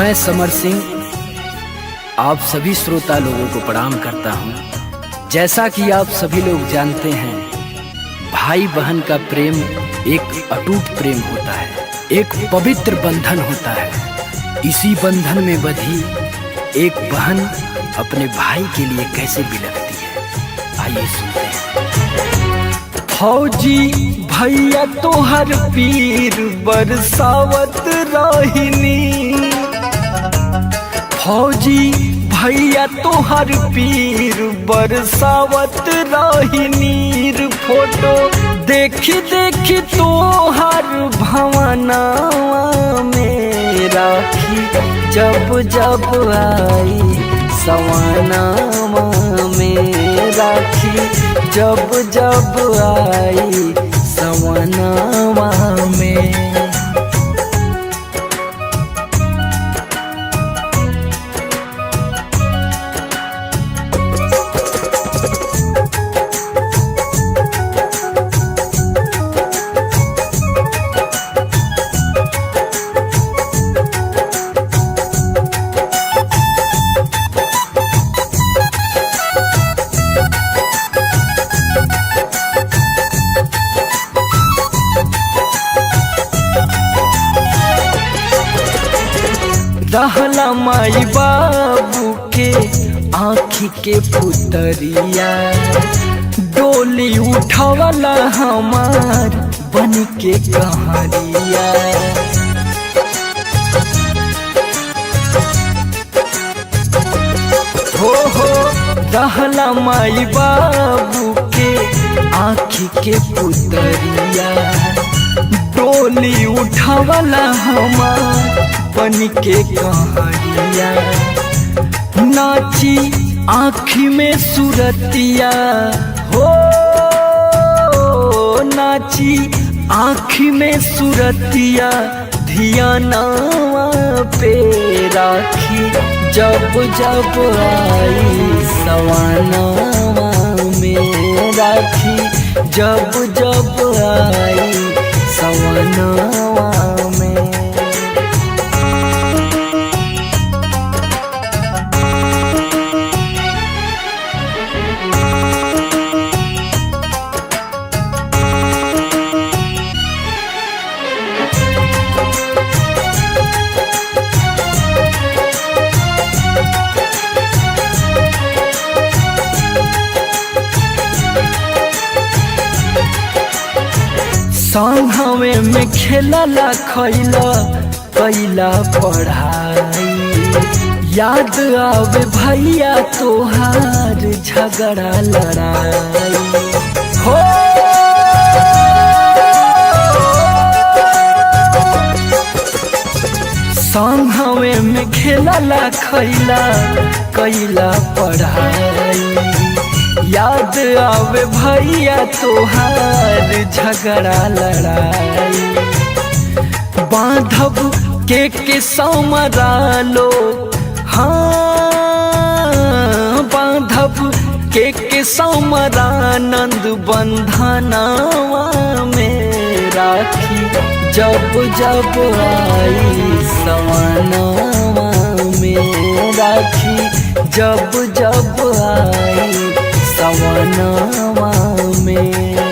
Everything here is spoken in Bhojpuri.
मैं समर सिंह आप सभी श्रोता लोगों को प्रणाम करता हूं। जैसा कि आप सभी लोग जानते हैं, भाई बहन का प्रेम एक अटूट प्रेम होता है, एक पवित्र बंधन होता है। इसी बंधन में बंधी एक बहन अपने भाई के लिए कैसे बिलखती है, आइए सुनते हैं। फौजी भैया तोहर पीर बरसावत रहिनी, फौजी भैया तोहर पीर बरसावत रहिनी। फोटो देखी देखी तोहर भवनावा में राखी जब जब आई सवनावा में, राखी जब जब आई सवनावा में। रहला माई बाबू के आँखी के पुतरिया, डोली उठावला हमार बन के कहरिया। हो रहला माई बाबू के आँखी के पुतरिया, डोली उठावला हमार बन के कहरिया। नाची आँखी में सूरतिया हो, नाची आँखी में सूरतिया, धियानावा पे राखी जब जब आई सवनावा में, राखी जब जब आई सवनावा में। संघवे में खेलला खैला कैला पढ़ाई, याद आवे भैया तोहार झगड़ा लड़ाई। हो संघवे में खेलला खैला कैला पढ़ाई, याद आवे भैया तोहार झगड़ा लड़ाई। बांधव के समरा लो, हाँ बांधव के समरानंद बंधनावा में, राखी जब जब आई सवनावा में, राखी जब जब आई सवनावा में।